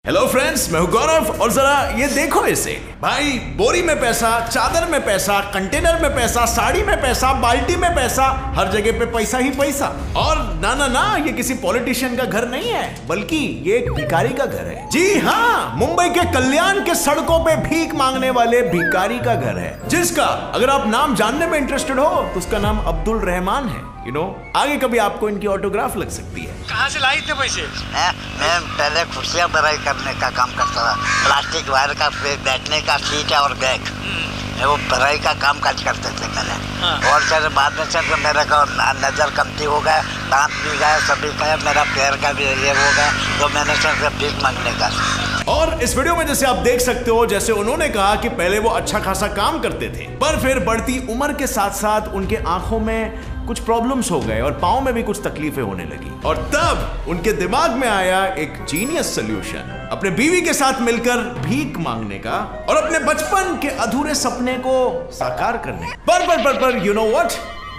Hello friends, मैं हूं गौरव और जरा ये देखो इसे भाई। बोरी में पैसा, चादर में पैसा, कंटेनर में पैसा, साड़ी में पैसा, बाल्टी में पैसा, हर जगह पे पैसा ही पैसा। और ना ना ना, ये किसी पॉलिटिशियन का घर नहीं है, बल्कि ये एक भिखारी का घर है। जी हाँ, मुंबई के कल्याण के सड़कों पे भीख मांगने वाले भिखारी का घर है, जिसका अगर आप नाम जानने में इंटरेस्टेड हो तो उसका नाम अब्दुल रहमान है। यू नो, आगे कभी आपको इनकी ऑटोग्राफ लग सकती है। कहाँ से लाई थे पैसे? मैं पहले कुर्सियाँ बनाई करने का काम करता था, प्लास्टिक वायर का बैठने का सीट और बैग, वो भराई का काम काज करते थे मैंने। और फिर बाद में सर मेरे को नज़र कमती हो गया, दांत भी गया, सभी गया, मेरा पैर का भी ये हो गया, तो मैंने सर भीख मांगने का। और इस वीडियो में जैसे आप देख सकते हो, जैसे उन्होंने कहा कि पहले वो अच्छा खासा काम करते थे, पर फिर बढ़ती उम्र के साथ साथ उनके आंखों में कुछ प्रॉब्लम्स हो गए और पाँव में भी कुछ तकलीफें होने लगी। और तब उनके दिमाग में आया एक जीनियस सॉल्यूशन, अपने बीवी के साथ मिलकर भीख मांगने का और अपने बचपन के अधूरे सपने को साकार करने का। पर यू नो व्हाट,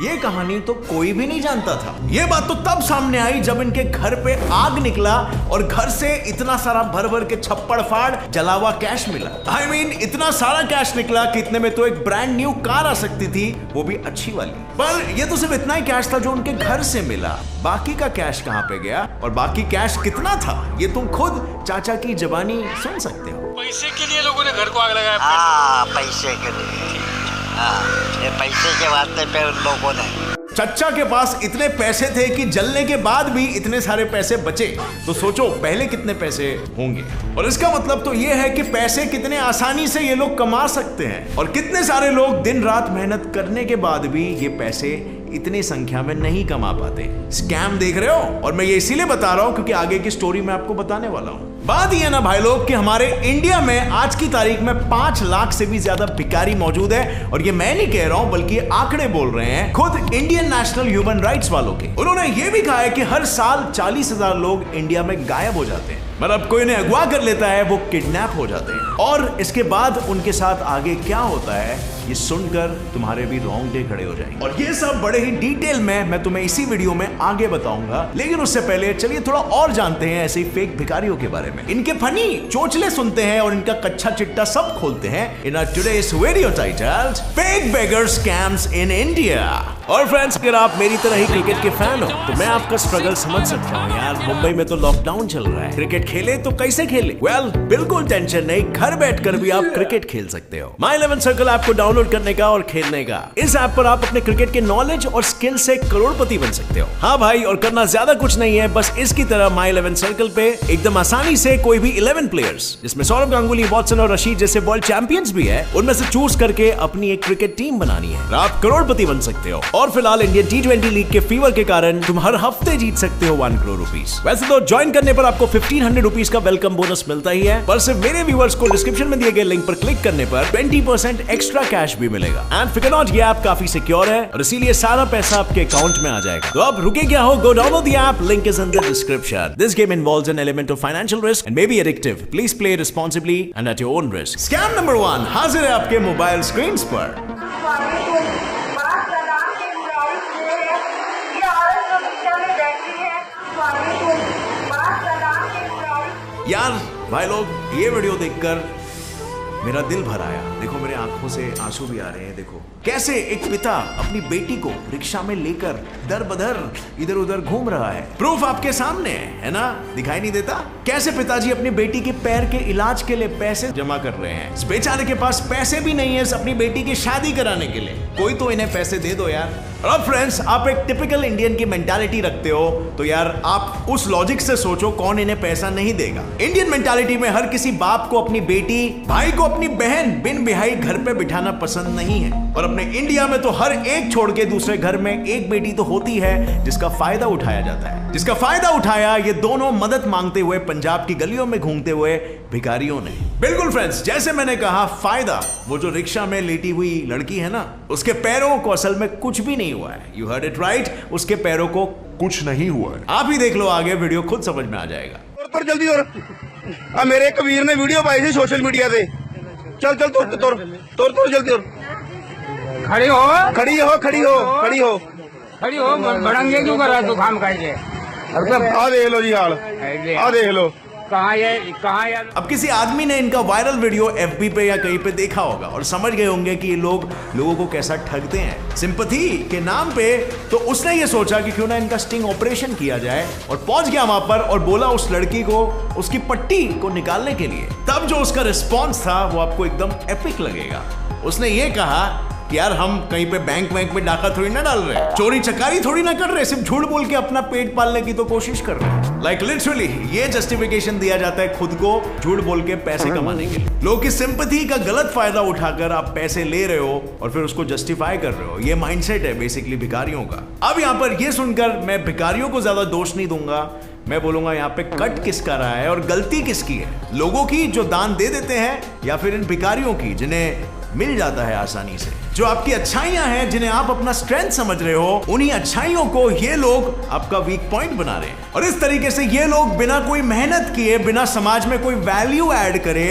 ये कहानी तो कोई भी नहीं जानता था। ये बात तो तब सामने आई जब इनके घर पे आग निकला और घर से इतना सारा भर भर के छप्पड़ फाड़ जला हुआ कैश मिला। I mean, इतना सारा कैश निकला कि इतने में तो एक ब्रांड न्यू कार आ सकती थी, वो भी अच्छी वाली। पर ये तो सिर्फ इतना ही कैश था जो उनके घर से मिला। बाकी का कैश कहाँ पे गया और बाकी कैश कितना था, ये तुम खुद चाचा की जुबानी सुन सकते हो। पैसे के लिए लोगों ने घर को आग लगाया? हाँ, पैसे के लिए। हाँ, ये पैसे के वास्ते पे उन लोगों ने। चच्चा के पास इतने पैसे थे कि जलने के बाद भी इतने सारे पैसे बचे, तो सोचो पहले कितने पैसे होंगे। और इसका मतलब तो ये है कि पैसे कितने आसानी से ये लोग कमा सकते हैं, और कितने सारे लोग दिन रात मेहनत करने के बाद भी ये पैसे इतनी संख्या में नहीं कमा पाते। स्कैम देख रहे हो, और मैं ये इसीलिए बता रहा हूं क्योंकि आगे की स्टोरी मैं आपको बताने वाला हूं। बात ये ना भाई लोग कि हमारे इंडिया में आज की तारीख में 5 लाख से भी ज्यादा भिखारी मौजूद है, और ये मैं नहीं कह रहा हूं बल्कि आंकड़े बोल रहे हैं खुद इंडियन नेशनल ह्यूमन राइट्स वालों के। उन्होंने ये भी कहा है कि हर साल 40,000 लोग इंडिया में गायब हो जाते हैं, मतलब कोई इन्हें अगवा कर लेता है, वो किडनैप हो जाते हैं। और इसके बाद उनके साथ आगे क्या होता है ये सुनकर तुम्हारे भी रोंगटे खड़े हो जाएंगे, और ये सब बड़े ही डिटेल में मैं तुम्हें इसी वीडियो में आगे बताऊंगा। लेकिन उससे पहले चलिए थोड़ा और जानते हैं ऐसे ही फेक भिखारियों के बारे में। इनके फनी चोचले सुनते हैं और इनका कच्चा चिट्टा सब खोलते हैं in today's video titled fake beggar scams in India. और फ्रेंड्स, अगर आप मेरी तरह ही क्रिकेट के फैन हो तो मैं आपका स्ट्रगल समझ सकता हूँ यार। मुंबई में तो लॉकडाउन चल रहा है, क्रिकेट खेले तो कैसे खेले? वेल, बिल्कुल टेंशन नहीं, घर बैठकर भी आप क्रिकेट खेल सकते हो। माई 11 सर्कल ऐप को डाउनलोड करने का और खेलने का। इस ऐप पर आप अपने क्रिकेट के नॉलेज और स्किल से करोड़पति बन सकते हो। हाँ भाई, और करना ज्यादा कुछ नहीं है, बस इसकी तरह माई 11 सर्कल पे एकदम आसानी से कोई भी 11 प्लेयर्स, जिसमें सौरव गांगुली, वॉटसन और रशीद जैसे वर्ल्ड चैंपियंस भी है, उनमें से चूज करके अपनी एक क्रिकेट टीम बनानी है, आप करोड़पति बन सकते हो। और फिलहाल इंडियन T20 लीग के फीवर के कारण तुम हर हफ्ते जीत सकते हो 1 करोड़ रुपीस। वैसे तो ज्वाइन करने पर आपको 1500 रुपीस का वेलकम बोनस मिलता ही है, पर सिर्फ मेरे व्यूअर्स को डिस्क्रिप्शन में दिए गए लिंक पर क्लिक करने पर 20% एक्स्ट्रा कैश भी मिलेगा। एंड फिकर नॉट, ये ऐप काफी सिक्योर है और इसीलिए सारा पैसा आपके अकाउंट में आ जाएगा। तो अब रुके क्या हो, go download the app, link is in the description. This game involves an element of financial risk and may be addictive. Please play responsibly and at your own risk. Scam number 1 हाजिर है आपके mobile screen पर। यार भाई लोग, ये video देखकर मेरा दिल भर आया। देखो मेरे आंखों से आंसू भी आ रहे हैं। देखो कैसे एक पिता अपनी बेटी को रिक्शा में लेकर दर बदर इधर उधर घूम रहा है। प्रूफ आपके सामने है ना, दिखाई नहीं देता? कैसे पिताजी अपनी बेटी के पैर के इलाज के लिए पैसे जमा कर रहे हैं। इस बेचारे के पास पैसे भी नहीं है अपनी बेटी की शादी कराने के लिए। कोई तो इन्हें पैसे दे दो यार। और अब फ्रेंड्स, आप एक टिपिकल इंडियन की मेंटालिटी रखते हो, तो यार आप उस लॉजिक से सोचो कौन इन्हें पैसा नहीं देगा। इंडियन मेंटालिटी में हर किसी बाप को अपनी बेटी, भाई को अपनी बहन बिन बिहाई घर पे बिठाना पसंद नहीं है। और अपने इंडिया में तो हर एक छोड़ के दूसरे घर में एक बेटी तो होती है जिसका फायदा उठाया जाता है। जिसका फायदा उठाया ये दोनों मदद मांगते हुए पंजाब की गलियों में घूमते हुए भिखारियों ने। बिल्कुल फ्रेंड्स, जैसे मैंने कहा फायदा, वो जो रिक्शा में लेटी हुई लड़की है ना, उसके पैरों को असल में कुछ भी नहीं हुआ है। यू हर्ड इट राइट, उसके पैरों को कुछ नहीं हुआ है। आप ही देख लो आगे, वीडियो खुद समझ में आ जाएगा। और जल्दी और मेरे कबीर ने वीडियो पाई थी सोशल मीडिया पे। चल चल तोड़ जल्दी और खड़ी हो खड़ी हो खड़ी हो खड़ी हो खड़ी हो, भड़ंगे क्यों कर रहा तू? काम खाई आ देख लो जी हाल, आ देख लो। कहाँ ये अब किसी आदमी ने इनका वायरल वीडियो FB पे या कहीं पे देखा होगा और समझ गए होंगे कि ये लोगों को कैसा ठगते हैं सिंपैथी के नाम पे। तो उसने ये सोचा कि क्यों ना इनका स्टिंग ऑपरेशन किया जाए और पहुंच गया वहां पर और बोला उस लड़की को उसकी पट्टी को निकालने के लिए। तब जो उसका रिस्पॉन्स था वो आपको एकदम एपिक लगेगा। उसने ये कहा कि यार हम कहीं पे बैंक में डाका थोड़ी ना डाल रहे, चोरी चकारी थोड़ी ना कर रहे, सिर्फ झूठ बोल के अपना पेट पालने की तो कोशिश कर रहे हैं। लाइक लिटरली ये जस्टिफिकेशन दिया जाता है खुद को झूठ बोल के पैसे कमाने के लिए। लोगों की सिंपैथी का गलत फायदा उठाकर आप पैसे ले रहे हो और फिर उसको जस्टिफाई कर रहे हो। ये माइंडसेट है बेसिकली भिखारियों का। अब यहाँ पर ये सुनकर मैं भिखारियों को ज्यादा दोष नहीं दूंगा, मैं बोलूंगा यहाँ पे कट किसका रहा है और गलती किसकी है, लोगों की जो दान दे देते हैं या फिर इन भिखारियों की जिन्हें मिल जाता है आसानी से। जो आपकी अच्छाइयां हैं जिन्हें आप अपना स्ट्रेंथ समझ रहे हो, उन्हीं अच्छाइयों को ये लोग आपका वीक पॉइंट बना रहे हैं। और इस तरीके से ये लोग बिना कोई मेहनत किए, बिना समाज में कोई वैल्यू ऐड करे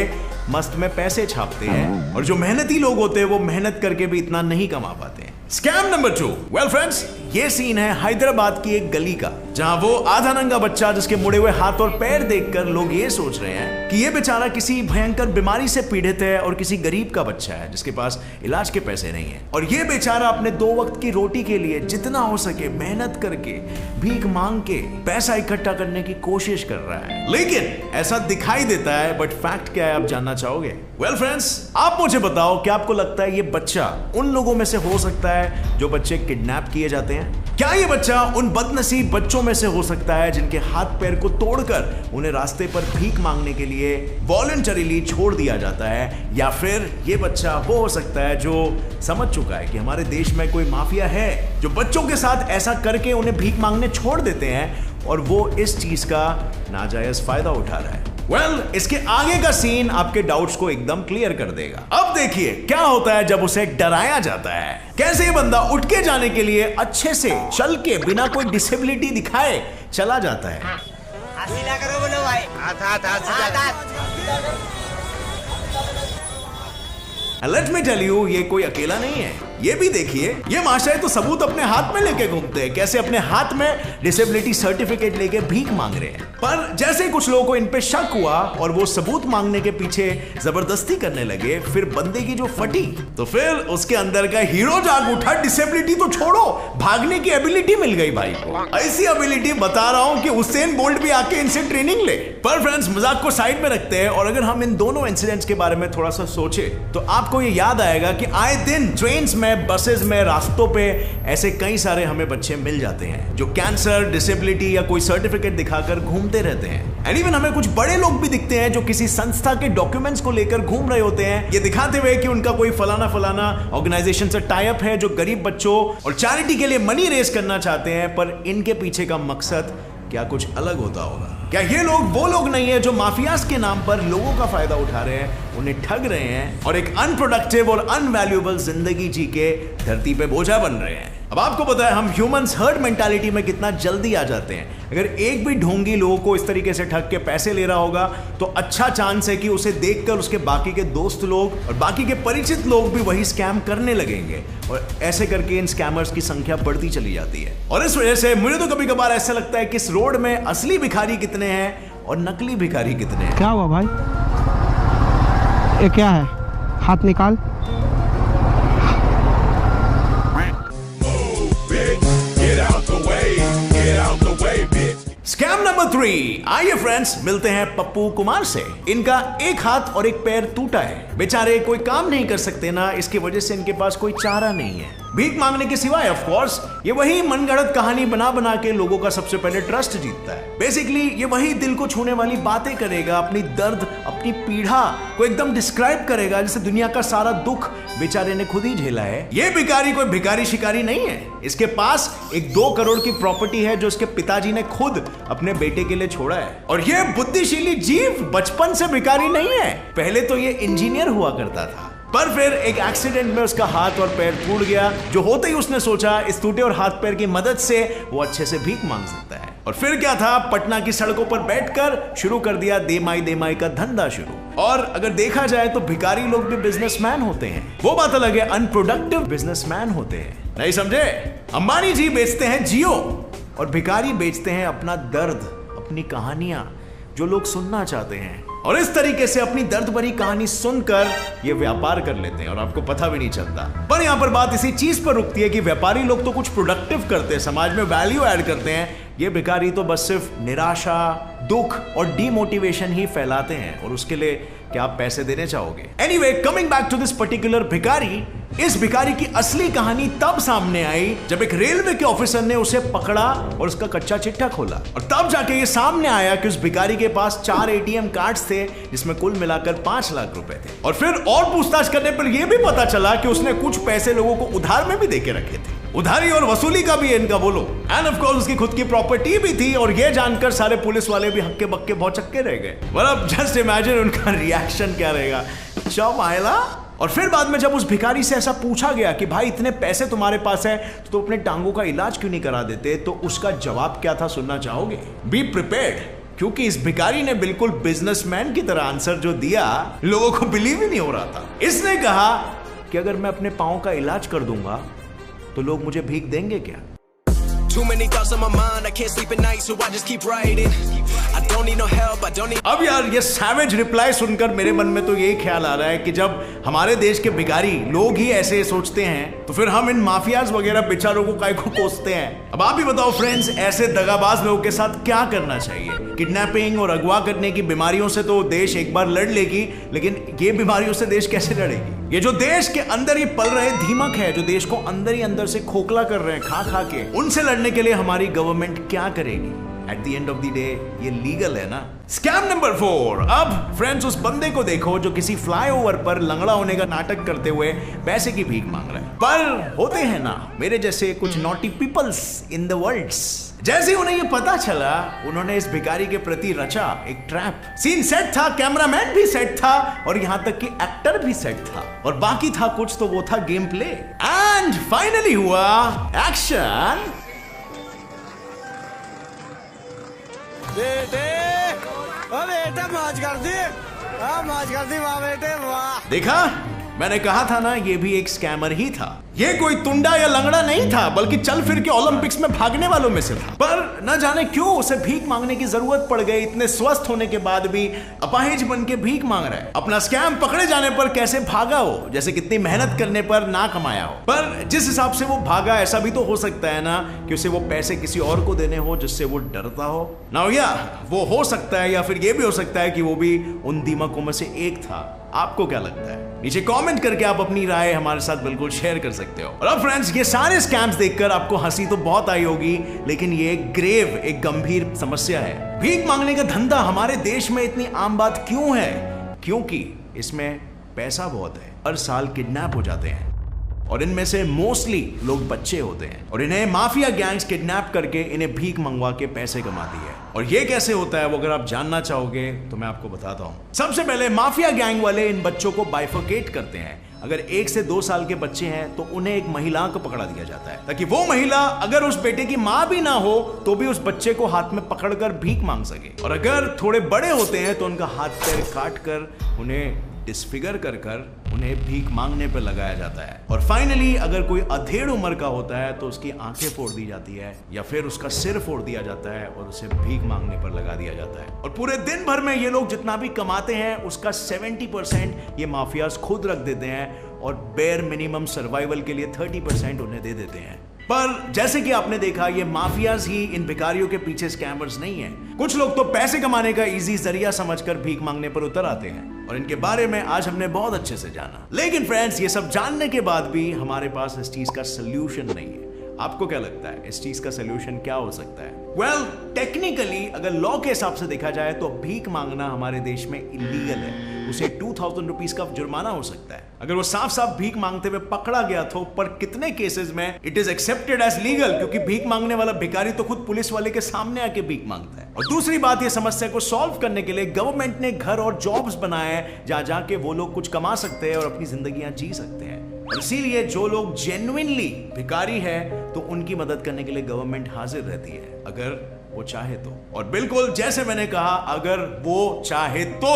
मस्त में पैसे छापते हैं। और जो मेहनती लोग होते हैं वो मेहनत करके भी इतना नहीं कमा पाते हैं। Scam number 2। वेल फ्रेंड्स, ये सीन है हैदराबाद की एक गली का, जहां वो आधा नंगा बच्चा जिसके मुड़े हुए हाथ और पैर देखकर लोग ये सोच रहे हैं कि ये बेचारा किसी भयंकर बीमारी से पीड़ित है और किसी गरीब का बच्चा है जिसके पास इलाज के पैसे नहीं है। और ये बेचारा अपने 2 वक्त की रोटी के लिए जितना हो सके मेहनत करके भीख मांग के पैसा इकट्ठा करने की कोशिश कर रहा है। लेकिन ऐसा दिखाई देता है, बट फैक्ट क्या है आप जानना चाहोगे? वेल फ्रेंड्स, आप मुझे बताओ, क्या आपको लगता है ये बच्चा उन लोगों में से हो सकता है जो बच्चे किडनैप किए जाते हैं? क्या ये बच्चा उन बदनसीब बच्चों में से हो सकता है जिनके हाथ पैर को तोड़कर उन्हें रास्ते पर भीख मांगने के लिए वॉलंटरीली छोड़ दिया जाता है? या फिर ये बच्चा वो हो सकता है जो समझ चुका है कि हमारे देश में कोई माफिया है जो बच्चों के साथ ऐसा करके उन्हें भीख मांगने छोड़ देते हैं और वो इस चीज का नाजायज फायदा उठा रहा है? इसके आगे का सीन आपके डाउट्स को एकदम क्लियर कर देगा। अब देखिए क्या होता है जब उसे डराया जाता है। कैसे ये बंदा उठ के जाने के लिए अच्छे से चल के बिना कोई डिसेबिलिटी दिखाए चला जाता है। करो बोलो भाई। लेट मी टेल यू, ये कोई अकेला नहीं है। ये भी देखिए, ये माशाए तो सबूत अपने हाथ में लेके घूमते हैं, कैसे अपने हाथ में डिसेबिलिटी सर्टिफिकेट लेके भीख मांग रहे हैं। पर जैसे कुछ लोगों को इन पे शक हुआ और वो सबूत मांगने के पीछे जबरदस्ती करने लगे, फिर बंदे की जो फटी तो फिर उसके अंदर का हीरो जाग उठा। डिसेबिलिटी तो छोड़ो, भागने की एबिलिटी मिल गई भाई को। ऐसी एबिलिटी बता रहा हूं कि उसेन बोल्ट भी आके इनसे ट्रेनिंग ले। पर फ्रेंड्स, मजाक को साइड में रखते हैं और अगर हम इन दोनों इंसिडेंट्स के बारे में थोड़ा सा सोचे तो आपको ये याद आएगा कि आए दिन ट्रेन्स में, बसेस में, रास्तों पे ऐसे कई सारे हमें बच्चे मिल जाते हैं जो कैंसर, डिसेबिलिटी या कोई सर्टिफिकेट दिखाकर घूमते रहते हैं। एंड इवन हमें कुछ बड़े लोग भी दिखते हैं जो किसी संस्था के डॉक्यूमेंट्स को लेकर घूम रहे होते हैं, ये दिखाते हुए कि उनका कोई फलाना फलाना ऑर्गेनाइजेशन से टाई अप है जो गरीब बच्चों और चैरिटी के लिए मनी रेज करना चाहते हैं। पर इनके पीछे का मकसद क्या कुछ अलग होता होगा? क्या ये लोग वो लोग नहीं है जो माफियाज के नाम पर लोगों का फायदा उठा रहे हैं, उन्हें ठग रहे हैं और एक अनप्रोडक्टिव और अनवैल्यूएबल जिंदगी जी के धरती पे बोझा बन रहे हैं? अब आपको पता है हम ह्यूमंस हर्ड मेंटालिटी में कितना जल्दी आ जाते हैं। अगर एक भी ढोंगी लोगों को इस तरीके से ठग के पैसे ले रहा होगा तो अच्छा चांस है कि उसे देखकर उसके बाकी के दोस्त लोग और बाकी के परिचित लोग भी वही स्कैम करने लगेंगे और ऐसे करके इन स्कैमर्स की संख्या बढ़ती चली जाती है। और इस वजह से मुझे तो कभी कभार ऐसा लगता है कि इस रोड में असली भिखारी कितने हैं और नकली भिखारी कितने हैं। क्या हुआ भाई? ये क्या है? हाथ निकाल। Scam number 3। आइए फ्रेंड्स, मिलते हैं पप्पू कुमार से। इनका एक हाथ और एक पैर टूटा है, बेचारे कोई काम नहीं कर सकते ना, इसकी वजह से इनके पास कोई चारा नहीं है भीख मांगने के सिवाय। ऑफ कोर्स ये वही मनगढ़ंत कहानी बना बना के लोगों का सबसे पहले ट्रस्ट जीतता है। बेसिकली ये वही दिल को छूने वाली बातें करेगा, अपनी दर्द, अपनी पीड़ा को एकदम डिस्क्राइब करेगा जैसे दुनिया का सारा दुख बेचारे ने खुद ही झेला है। ये भिखारी कोई भिखारी शिकारी नहीं है, इसके पास एक 2 करोड़ की प्रॉपर्टी है जो इसके पिताजी ने खुद अपने बेटे के लिए छोड़ा है। और ये बुद्धिशीली जीव बचपन से भिखारी नहीं है, पहले तो ये इंजीनियर हुआ करता था, पर फिर एक एक्सीडेंट में उसका हाथ और पैर टूट गया, जो होते ही उसने सोचा इस टूटे और हाथ पैर की मदद से वो अच्छे से भीख मांग सकता है। और फिर क्या था, पटना की सड़कों पर बैठकर शुरू कर दिया देमाई का धंधा शुरू। और अगर देखा जाए तो भिखारी लोग भी बिजनेसमैन होते हैं, वो बात अलग है, अनप्रोडक्टिव बिजनेसमैन होते हैं, नहीं समझे? अंबानी जी बेचते हैं जियो और भिखारी बेचते हैं अपना दर्द, अपनी कहानियां, जो लोग सुनना चाहते हैं, और इस तरीके से अपनी दर्द भरी कहानी सुनकर ये व्यापार कर लेते हैं और आपको पता भी नहीं चलता। पर यहां पर बात इसी चीज पर रुकती है कि व्यापारी लोग तो कुछ प्रोडक्टिव करते हैं, समाज में वैल्यू ऐड करते हैं, ये भिखारी तो बस सिर्फ निराशा, दुख और डिमोटिवेशन ही फैलाते हैं, और उसके लिए क्या आप पैसे देने चाहोगे? Anyway, coming back to this particular भिखारी, इस भिखारी की असली कहानी तब सामने आई जब एक रेलवे के ऑफिसर ने उसे पकड़ा और उसका कच्चा चिट्ठा खोला, और तब जाके ये सामने आया कि उस भिखारी के पास 4 ATM कार्ड्स थे जिसमें कुल मिलाकर 5 लाख रुपए थे। और फिर और पूछताछ करने पर यह भी पता चला कि उसने कुछ पैसे लोगों को उधार में भी देके रखे थे। उधारी और वसूली का भी इनका बोलो, एंड ऑफ कोर्स उसकी खुद की प्रॉपर्टी भी थी, और ये जानकर सारे पुलिस वाले भी हक्के बक्के भौचक्के रह गए। मतलब जस्ट इमेजिन उनका रिएक्शन क्या रहेगा। चौमाइला। और फिर बाद में जब उस भिखारी से ऐसा पूछा गया कि भाई इतने पैसे तुम्हारे पास है तो अपने टांगों का इलाज क्यों नहीं करा देते, तो उसका जवाब क्या था सुनना चाहोगे? बी प्रिपेयर्ड, क्योंकि इस भिखारी ने बिल्कुल बिजनेसमैन की तरह आंसर जो दिया, लोगों को बिलीव ही नहीं हो रहा था। इसने कहा कि अगर मैं अपने पांव का इलाज कर दूंगा तो लोग मुझे भीख देंगे क्या? Too many thoughts on my mind, I can't sleep at night, so I just keep writing. I don't need no help, I don't need. अब यार ये सैवेज रिप्लाई सुनकर मेरे मन में तो यही ख्याल आ रहा है कि जब हमारे देश के भिखारी लोग ही ऐसे सोचते हैं तो फिर हम इन माफियाज वगैरह बेचारों को काय को कोसते हैं। अब आप ही बताओ फ्रेंड्स, ऐसे दगाबाज लोगों के साथ क्या करना चाहिए? किडनैपिंग और अगवा करने की बीमारियों से तो देश एक बार लड़ लेगी, लेकिन ये बीमारियों से देश कैसे लड़ेगी? ये जो देश के अंदर ही पल रहे दीमक है, जो देश को अंदर ही अंदर से खोखला कर रहे हैं खा खा के, उनसे लड़ने के लिए हमारी गवर्नमेंट क्या करेगी? At the end of the day ये लीगल है ना। Scam number 4। अब फ्रेंड्स उस बंदे को देखो जो किसी फ्लाईओवर पर लंगड़ा होने का नाटक करते हुए पैसे की भीख मांग रहा है। पर होते हैं ना मेरे जैसे कुछ naughty peoples in the world, जैसे उन्हें ये पता चला, उन्होंने इस भिखारी के प्रति रचा एक ट्रैप। सीन सेट था, कैमरामैन भी सेट था, और यहां तक कि एक्टर भी सेट था, और बाकी था कुछ तो वो था गेम प्ले। एंड फाइनली हुआ एक्शन। बेटे ओ बेटे मौज कर दी, मौज कर दी वाह बेटे वाह। देखा, मैंने कहा था ना ये भी एक स्कैमर ही था। ये कोई तुंडा या लंगड़ा नहीं था, बल्कि चल फिर के ओलंपिक्स में भागने वालों में से था। पर न जाने क्यों उसे भीख मांगने की जरूरत पड़ गई। इतने स्वस्थ होने के बाद भी अपाहिज बन के भीख मांग रहा है। अपना स्कैम पकड़े जाने पर कैसे भागा हो, जैसे कितनी मेहनत करने पर ना कमाया हो। पर जिस हिसाब से वो भागा, ऐसा भी तो हो सकता है ना कि उसे वो पैसे किसी और को देने हो जिससे वो डरता हो ना। या वो हो सकता है, या फिर ये भी हो सकता है कि वो भी उन दीमकों में से एक था। आपको क्या लगता है? नीचे कमेंट करके आप अपनी राय हमारे साथ बिल्कुल शेयर कर सकते हो। और अब फ्रेंड्स, ये सारे स्कैम्स देखकर आपको हंसी तो बहुत आई होगी, लेकिन ये एक गंभीर समस्या है। भीख मांगने का धंधा हमारे देश में इतनी आम बात क्यों है? क्योंकि इसमें पैसा बहुत है। हर साल किडनैप हो जाते हैं, और इनमें से मोस्टली लोग बच्चे होते हैं, और इन्हें माफिया गैंग्स किडनैप करके इन्हें भीख मंगवा के पैसे कमाती है। और ये कैसे होता है वो अगर आप जानना चाहोगे तो मैं आपको बताता हूं। सबसे पहले माफिया गैंग वाले इन बच्चों को बाइफरकेट करते हैं। अगर 1 से 2 साल के बच्चे हैं तो उन्हें एक महिला को पकड़ा दिया जाता है, ताकि वो महिला अगर उस बेटे की मां भी ना हो तो भी उस बच्चे को हाथ में पकड़कर भीख मांग सके। और अगर थोड़े बड़े होते हैं तो उनका हाथ पैर काट कर उन्हें डिसफिगर कर उन्हें भीख मांगने पर लगाया जाता है। और फाइनली अगर कोई अधेड़ उम्र का होता है तो उसकी आंखें फोड़ दी जाती है, या फिर उसका सिर फोड़ दिया जाता है और उसे भीख मांगने पर लगा दिया जाता है। और पूरे दिन भर में ये लोग जितना भी कमाते हैं उसका 70% ये माफियाज खुद रख देते हैं, और बेयर मिनिमम सर्वाइवल के लिए 30% उन्हें दे देते हैं। पर जैसे कि आपने देखा, ये माफियाज ही इन भिखारियों के पीछे स्कैमर्स नहीं हैं। कुछ लोग तो पैसे कमाने का इजी जरिया समझकर भीख मांगने पर उतर आते हैं, और इनके बारे में आज हमने बहुत अच्छे से जाना। लेकिन फ्रेंड्स, ये सब जानने के बाद भी हमारे पास इस चीज का सोल्यूशन नहीं है। आपको क्या लगता है इस चीज का सोल्यूशन क्या हो सकता है? वेल, टेक्निकली अगर लॉ के हिसाब से देखा जाए तो भीख मांगना हमारे देश में इलीगल है। उसे 2000 रुपीज का जुर्माना हो सकता है अगर वो साफ साफ भीख मांगते हुए पकड़ा गया तो। पर कितने केसेस में it is accepted as legal, क्योंकि भीख मांगने वाला भिखारी तो खुद पुलिस वाले के सामने आके भीख मांगता है। और दूसरी बात, ये समस्या को सॉल्व करने के लिए गवर्नमेंट ने घर और जॉब्स बनाए हैं जहां जाके वो लोग कुछ कमा सकते हैं और अपनी जिंदगियां जी सकते हैं। और इसीलिए जो लोग जेन्युइनली भिखारी है तो उनकी मदद करने के लिए गवर्नमेंट हाजिर रहती है, अगर वो चाहे तो। और बिल्कुल जैसे मैंने कहा, अगर वो चाहे तो।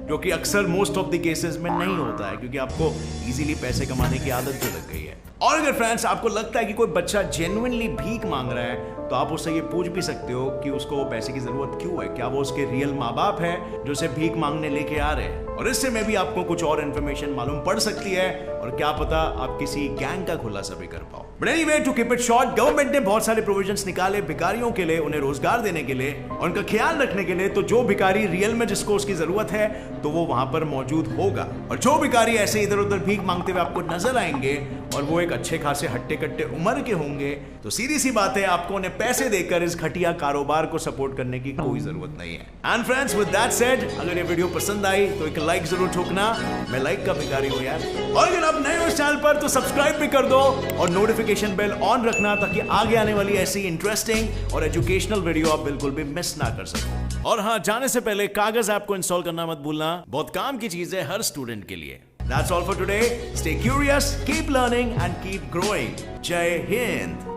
जो कि अक्सर मोस्ट ऑफ द केसेस में नहीं होता है, क्योंकि आपको इजीली पैसे कमाने की आदत जो लग गई है। और अगर फ्रेंड्स आपको लगता है कि कोई बच्चा जेन्युइनली भीख मांग रहा है, तो आप उससे ये पूछ भी सकते हो कि उसको पैसे की जरूरत क्यों है, क्या वो उसके रियल माँ बाप है जो उसे भीख मांगने लेके आ रहे हैं। और इससे में भी आपको कुछ और इन्फॉर्मेशन मालूम पड़ सकती है, और क्या पता आप किसी गैंग का खुलासा भी कर पाओ। But anyway, to keep it short, government ने बहुत सारे प्रोविजंस निकाले भिखारियों के लिए, उन्हें रोजगार देने के लिए और उनका ख्याल रखने के लिए। तो जो भिखारी रियल में जिसको उसकी जरूरत है, तो वो वहां पर मौजूद होगा। और जो भिखारी ऐसे इधर उधर भीख मांगते हुए आपको नजर आएंगे और वो एक अच्छे खासे हट्टे कट्टे उम्र के होंगे, तो सीधी सी बात है, आपको उन्हें पैसे देकर इस घटिया कारोबार को सपोर्ट करने की कोई जरूरत नहीं है। And friends, with that said, अगर ये वीडियो पसंद आई तो एक लाइक जरूर ठोकना। मैं लाइक का भिखारी हूं यार। और अगर आप नए हो इस चैनल पर तो सब्सक्राइब भी कर दो और नोटिफिकेशन बेल ऑन रखना, ताकि आगे आने वाली ऐसी इंटरेस्टिंग और एजुकेशनल वीडियो आप बिल्कुल भी मिस ना कर सको। और हाँ, जाने से पहले कागज ऐप को इंस्टॉल करना मत भूलना, बहुत काम की चीज है हर स्टूडेंट के लिए। That's all for today. Stay curious, keep learning and keep growing. Jai Hind.